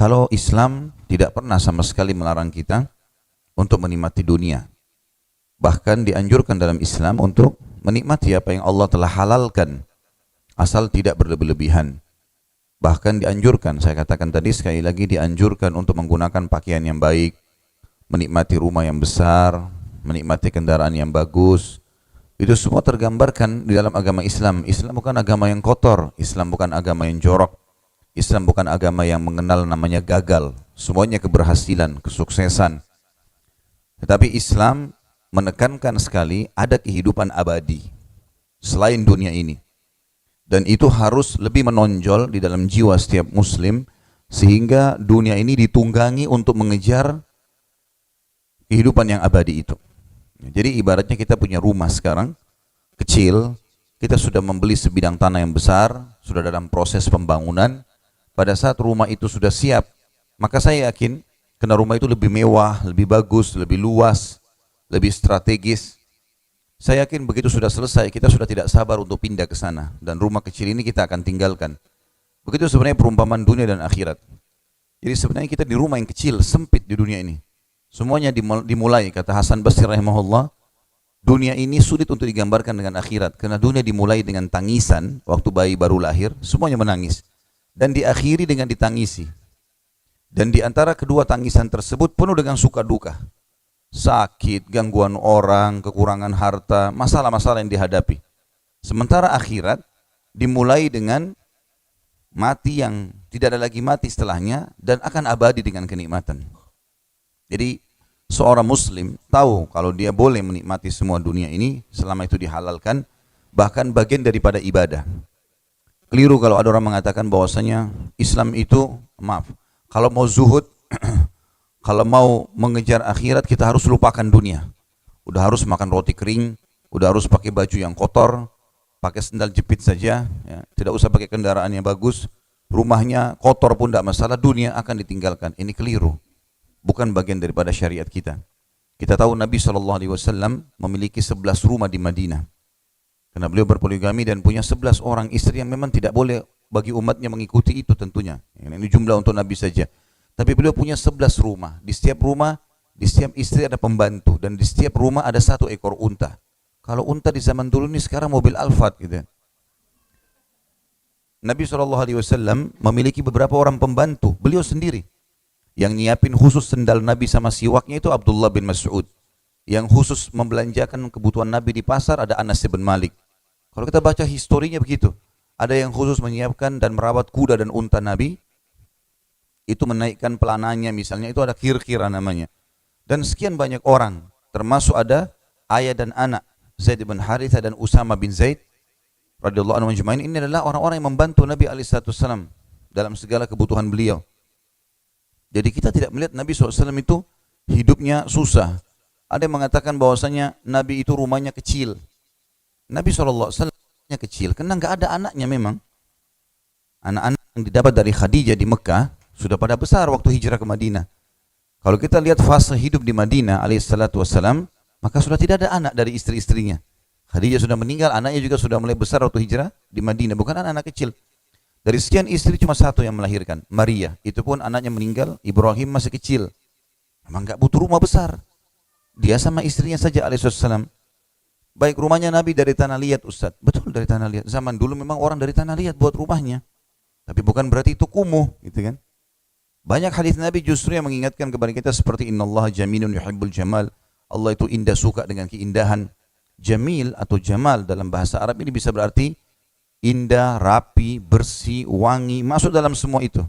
Kalau Islam tidak pernah sama sekali melarang kita untuk menikmati dunia. Bahkan dianjurkan dalam Islam untuk menikmati apa yang Allah telah halalkan, asal tidak berlebih-lebihan. Bahkan dianjurkan, saya katakan tadi sekali lagi, dianjurkan untuk menggunakan pakaian yang baik, menikmati rumah yang besar, menikmati kendaraan yang bagus. Itu semua tergambarkan di dalam agama Islam. Islam bukan agama yang kotor, Islam bukan agama yang jorok, Islam bukan agama yang mengenal namanya gagal. Semuanya keberhasilan, kesuksesan. Tetapi Islam menekankan sekali ada kehidupan abadi selain dunia ini. Dan itu harus lebih menonjol di dalam jiwa setiap muslim, sehingga dunia ini ditunggangi untuk mengejar kehidupan yang abadi itu. Jadi ibaratnya kita punya rumah sekarang, kecil, kita sudah membeli sebidang tanah yang besar, sudah dalam proses pembangunan. Pada saat rumah itu sudah siap, maka saya yakin, karena rumah itu lebih mewah, lebih bagus, lebih luas, lebih strategis, saya yakin begitu sudah selesai, kita sudah tidak sabar untuk pindah ke sana. Dan rumah kecil ini kita akan tinggalkan. Begitu sebenarnya perumpamaan dunia dan akhirat. Jadi sebenarnya kita di rumah yang kecil, sempit di dunia ini. Semuanya dimulai, kata Hasan Basri rahimahullah, dunia ini sulit untuk digambarkan dengan akhirat. Karena dunia dimulai dengan tangisan, waktu bayi baru lahir, semuanya menangis. Dan diakhiri dengan ditangisi. Dan di antara kedua tangisan tersebut penuh dengan suka duka. Sakit, gangguan orang, kekurangan harta, masalah-masalah yang dihadapi. Sementara akhirat dimulai dengan mati yang tidak ada lagi mati setelahnya dan akan abadi dengan kenikmatan. Jadi seorang muslim tahu kalau dia boleh menikmati semua dunia ini selama itu dihalalkan, bahkan bagian daripada ibadah. Keliru kalau ada orang mengatakan bahwasanya Islam itu, maaf, kalau mau zuhud kalau mau mengejar akhirat kita harus lupakan dunia. Udah harus makan roti kering, udah harus pakai baju yang kotor, pakai sendal jepit saja, ya. Tidak usah pakai kendaraan yang bagus, rumahnya kotor pun tidak masalah, dunia akan ditinggalkan. Ini keliru, bukan bagian daripada syariat kita. Kita tahu Nabi SAW memiliki 11 rumah di Madinah. Karena beliau berpoligami dan punya 11 orang istri yang memang tidak boleh bagi umatnya mengikuti itu tentunya. Ini jumlah untuk Nabi saja. Tapi beliau punya 11 rumah. Di setiap rumah, di setiap istri ada pembantu. Dan di setiap rumah ada 1 ekor unta. Kalau unta di zaman dulu ini sekarang mobil Alphard gitu. Nabi SAW memiliki beberapa orang pembantu. Beliau sendiri. Yang nyiapin khusus sendal Nabi sama siwaknya itu Abdullah bin Mas'ud. Yang khusus membelanjakan kebutuhan Nabi di pasar ada Anas bin Malik. Kalau kita baca historinya begitu. Ada yang khusus menyiapkan dan merawat kuda dan unta Nabi. Itu menaikkan pelananya misalnya, itu ada kir-kira namanya. Dan sekian banyak orang, termasuk ada ayah dan anak, Zaid bin Haritha dan Usama bin Zaid radhiyallahu anhu majma'in. Ini adalah orang-orang yang membantu Nabi SAW dalam segala kebutuhan beliau. Jadi kita tidak melihat Nabi SAW itu hidupnya susah. Ada yang mengatakan bahwasanya Nabi itu rumahnya kecil. Nabi SAW rumahnya kecil, karena nggak ada anaknya memang. Anak-anak yang didapat dari Khadijah di Mekah sudah pada besar waktu hijrah ke Madinah. Kalau kita lihat fase hidup di Madinah alaihissalatu wassalam, maka sudah tidak ada anak dari istri-istrinya. Khadijah sudah meninggal, anaknya juga sudah mulai besar waktu hijrah di Madinah, bukan anak-anak kecil. Dari sekian istri cuma 1 yang melahirkan, Maria. Itu pun anaknya meninggal, Ibrahim masih kecil. Memang enggak butuh rumah besar. Dia sama istrinya saja alaihissalam. Baik, rumahnya Nabi dari tanah liat, Ustaz. Betul, dari tanah liat. Zaman dulu memang orang dari tanah liat buat rumahnya. Tapi bukan berarti itu kumuh, gitu kan? Banyak hadis Nabi justru yang mengingatkan kepada kita seperti innallaha jamilun yuhibbul jamal. Allah itu indah, suka dengan keindahan. Jamil atau jamal dalam bahasa Arab ini bisa berarti indah, rapi, bersih, wangi, masuk dalam semua itu.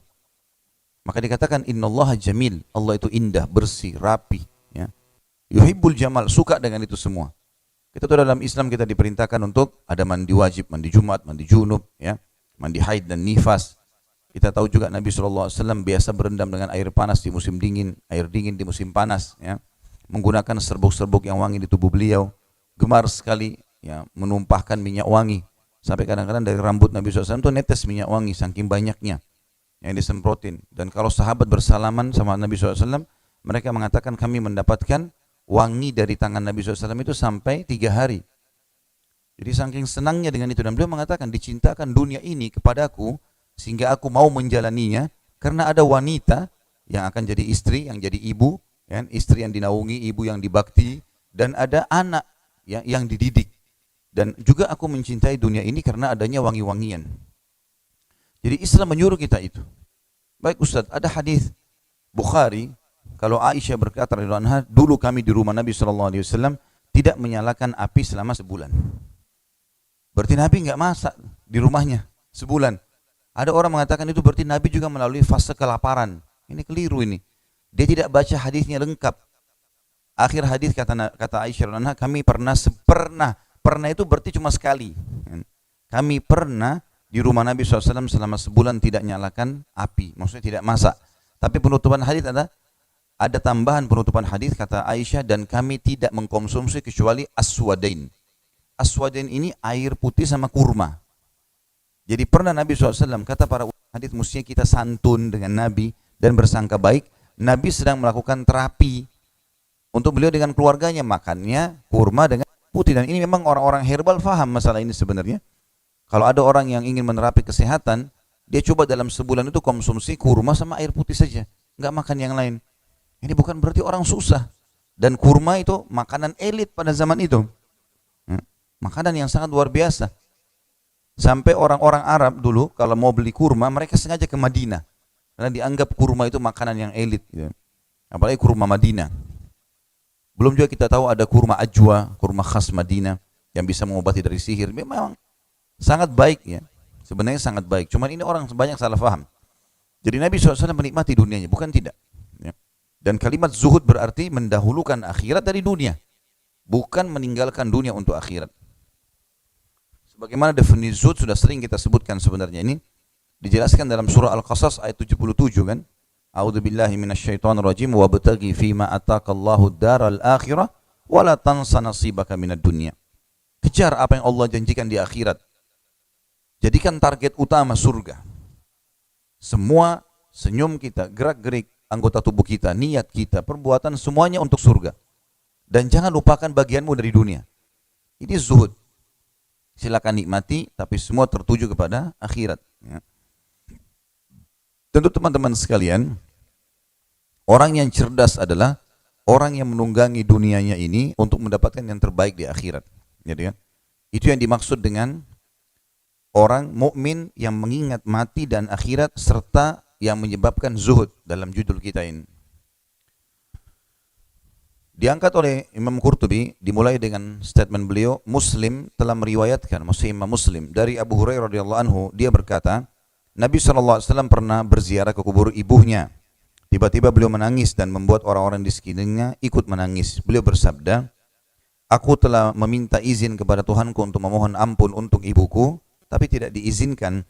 Maka dikatakan innallaha jamil, Allah itu indah, bersih, rapi, ya. Yuhibbul jamal, suka dengan itu semua. Kita tahu dalam Islam kita diperintahkan untuk ada mandi wajib, mandi Jumat, mandi junub, ya, mandi haid dan nifas. Kita tahu juga Nabi SAW biasa berendam dengan air panas di musim dingin, air dingin di musim panas, ya. Menggunakan serbuk-serbuk yang wangi di tubuh beliau. Gemar sekali, ya, menumpahkan minyak wangi. Sampai kadang-kadang dari rambut Nabi SAW itu netes minyak wangi, saking banyaknya yang disemprotin. Dan kalau sahabat bersalaman sama Nabi SAW, mereka mengatakan kami mendapatkan wangi dari tangan Nabi SAW itu sampai 3 hari. Jadi saking senangnya dengan itu. Dan beliau mengatakan dicintakan dunia ini kepadaku, sehingga aku mau menjalaninya Karena ada wanita yang akan jadi istri, yang jadi ibu, ya, istri yang dinaungi, ibu yang dibakti, dan ada anak ya, yang dididik. Dan juga aku mencintai dunia ini karena adanya wangi-wangian. Jadi Islam menyuruh kita itu. Baik Ustaz, ada hadis Bukhari, kalau Aisyah berkata radhiyallahu anha, dulu kami di rumah Nabi SAW tidak menyalakan api selama sebulan. Berarti Nabi nggak masak di rumahnya sebulan. Ada orang mengatakan itu berarti Nabi juga melalui fase kelaparan. Ini keliru ini. Dia tidak baca hadisnya lengkap. Akhir hadis kata Aisyah radhiyallahu anha, kami pernah itu berarti cuma sekali. Kami pernah di rumah Nabi SAW selama sebulan tidak nyalakan api, maksudnya tidak masak. Tapi penutupan hadis ada tambahan penutupan hadis kata Aisyah, dan kami tidak mengkonsumsi kecuali aswadain. Aswadain ini air putih sama kurma. Jadi pernah Nabi SAW, kata para hadis, mestinya kita santun dengan Nabi dan bersangka baik. Nabi sedang melakukan terapi untuk beliau dengan keluarganya, makannya kurma dengan putih. Dan ini memang orang-orang herbal faham masalah ini sebenarnya. Kalau ada orang yang ingin menerapi kesehatan, dia coba dalam sebulan itu konsumsi kurma sama air putih saja, nggak makan yang lain. Ini bukan berarti orang susah. Dan kurma itu makanan elit pada zaman itu, makanan yang sangat luar biasa. Sampai orang-orang Arab dulu kalau mau beli kurma, mereka sengaja ke Madinah karena dianggap kurma itu makanan yang elit, apalagi kurma Madinah. Belum juga kita tahu ada kurma ajwa, kurma khas Madinah yang bisa mengobati dari sihir. Memang sangat baik ya, sebenarnya sangat baik. Cuman ini orang banyak salah faham. Jadi Nabi SAW menikmati dunianya, bukan tidak. Dan kalimat zuhud berarti mendahulukan akhirat dari dunia, bukan meninggalkan dunia untuk akhirat. Sebagaimana definisi zuhud sudah sering kita sebutkan sebenarnya, ini dijelaskan dalam surah Al-Qasas ayat 77 kan. A'udzubillahi minasyaitonirrajim wabtaghi fima ataqallahu ad-daral akhirah wa la tansa nasibaka minad dunya. Kejar apa yang Allah janjikan di akhirat. Jadikan target utama surga. Semua senyum kita, gerak-gerik anggota tubuh kita, niat kita, perbuatan semuanya untuk surga. Dan jangan lupakan bagianmu dari dunia. Ini zuhud. Silakan nikmati, tapi semua tertuju kepada akhirat. Ya. Tentu teman-teman sekalian, orang yang cerdas adalah orang yang menunggangi dunianya ini untuk mendapatkan yang terbaik di akhirat. Jadi, kan? Itu yang dimaksud dengan orang mukmin yang mengingat mati dan akhirat serta yang menyebabkan zuhud dalam judul kita ini. Diangkat oleh Imam Qurtubi, dimulai dengan statement beliau, Muslim telah meriwayatkan, maksudnya Imam Muslim, dari Abu Hurairah radhiyallahu anhu, dia berkata, Nabi SAW pernah berziarah ke kubur ibunya. Tiba-tiba beliau menangis dan membuat orang-orang di sekelilingnya ikut menangis. Beliau bersabda, aku telah meminta izin kepada Tuhanku untuk memohon ampun untuk ibuku, tapi tidak diizinkan.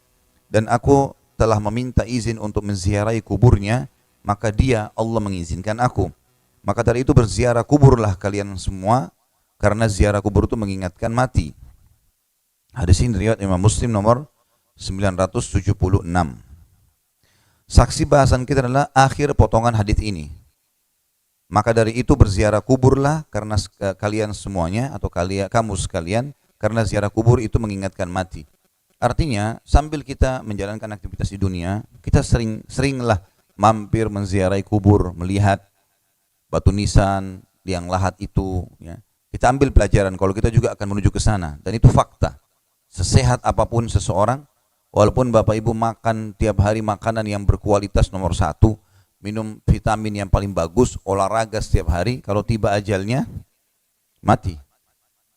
Dan aku telah meminta izin untuk menziarahi kuburnya, maka dia, Allah, mengizinkan aku. Maka dari itu berziarah kuburlah kalian semua, karena ziarah kubur itu mengingatkan mati. Hadis ini riwayat Imam Muslim nomor 976. Saksi bahasan kita adalah akhir potongan hadis ini. Maka dari itu berziarah kuburlah karena kalian semuanya, atau kamu sekalian, karena ziarah kubur itu mengingatkan mati. Artinya sambil kita menjalankan aktivitas di dunia, kita seringlah mampir menziarahi kubur, melihat batu nisan, liang lahat itu, ya. Kita ambil pelajaran kalau kita juga akan menuju ke sana, dan itu fakta. Sesehat apapun seseorang, walaupun Bapak Ibu makan tiap hari makanan yang berkualitas nomor 1, minum vitamin yang paling bagus, olahraga setiap hari, kalau tiba ajalnya, mati.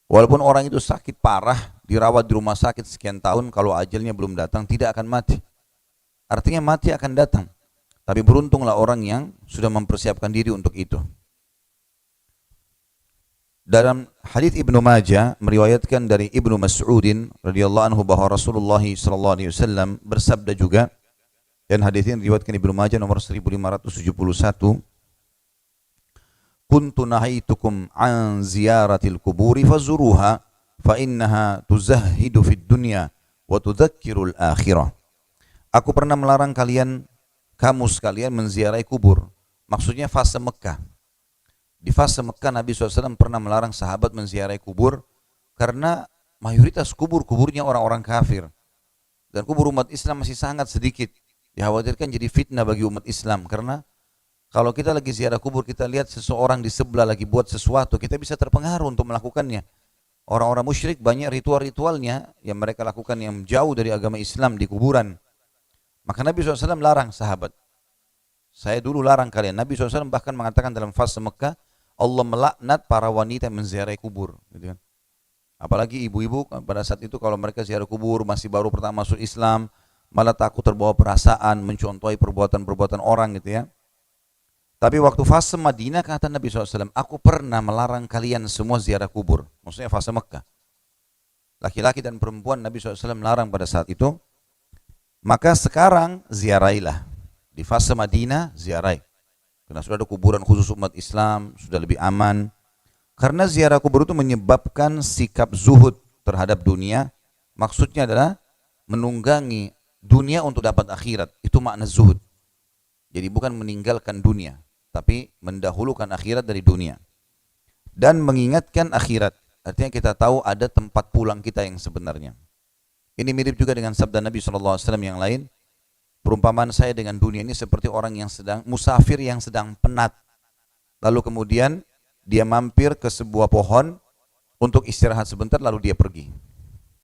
Walaupun orang itu sakit parah, dirawat di rumah sakit sekian tahun, kalau ajalnya belum datang, tidak akan mati. Artinya mati akan datang. Tapi beruntunglah orang yang sudah mempersiapkan diri untuk itu. Dalam hadis Ibnu Majah meriwayatkan dari Ibnu Mas'udin radhiyallahu anhu bahwa Rasulullah sallallahu alaihi wasallam bersabda juga, dan hadis ini diriwayatkan Ibnu Majah nomor 1571, kuntu nahaitukum an ziyaratil kuburi fazuruha fa innaha tuzahhidu fid dunya wa tudzakkirul akhirah. Aku pernah melarang kamu sekalian menziarahi kubur. Maksudnya fase Mekah. Di fase Mekah Nabi SAW pernah melarang sahabat menziarahi kubur karena mayoritas kuburnya orang-orang kafir. Dan kubur umat Islam masih sangat sedikit. Dikhawatirkan jadi fitnah bagi umat Islam, karena kalau kita lagi ziarah kubur, kita lihat seseorang di sebelah lagi buat sesuatu, kita bisa terpengaruh untuk melakukannya. Orang-orang musyrik banyak ritual-ritualnya yang mereka lakukan yang jauh dari agama Islam di kuburan. Maka Nabi SAW larang sahabat. Saya dulu larang kalian. Nabi SAW bahkan mengatakan dalam fase Mekah, Allah melaknat para wanita yang menziarahi kubur. Gitu kan. Apalagi ibu-ibu pada saat itu kalau mereka ziarah kubur, masih baru pertama masuk Islam, malah takut terbawa perasaan, mencontohi perbuatan-perbuatan orang gitu ya. Tapi waktu fase Madinah kata Nabi SAW, aku pernah melarang kalian semua ziarah kubur. Maksudnya fase Mekah. Laki-laki dan perempuan Nabi SAW larang pada saat itu. Maka sekarang ziarailah. Di fase Madinah ziarahi. Karena sudah ada kuburan khusus umat Islam, sudah lebih aman. Karena ziarah kubur itu menyebabkan sikap zuhud terhadap dunia. Maksudnya adalah menunggangi dunia untuk dapat akhirat. Itu makna zuhud. Jadi bukan meninggalkan dunia, tapi mendahulukan akhirat dari dunia. Dan mengingatkan akhirat. Artinya kita tahu ada tempat pulang kita yang sebenarnya. Ini mirip juga dengan sabda Nabi SAW yang lain. Perumpamaan saya dengan dunia ini seperti orang yang sedang, musafir yang sedang penat. Lalu kemudian dia mampir ke sebuah pohon untuk istirahat sebentar lalu dia pergi.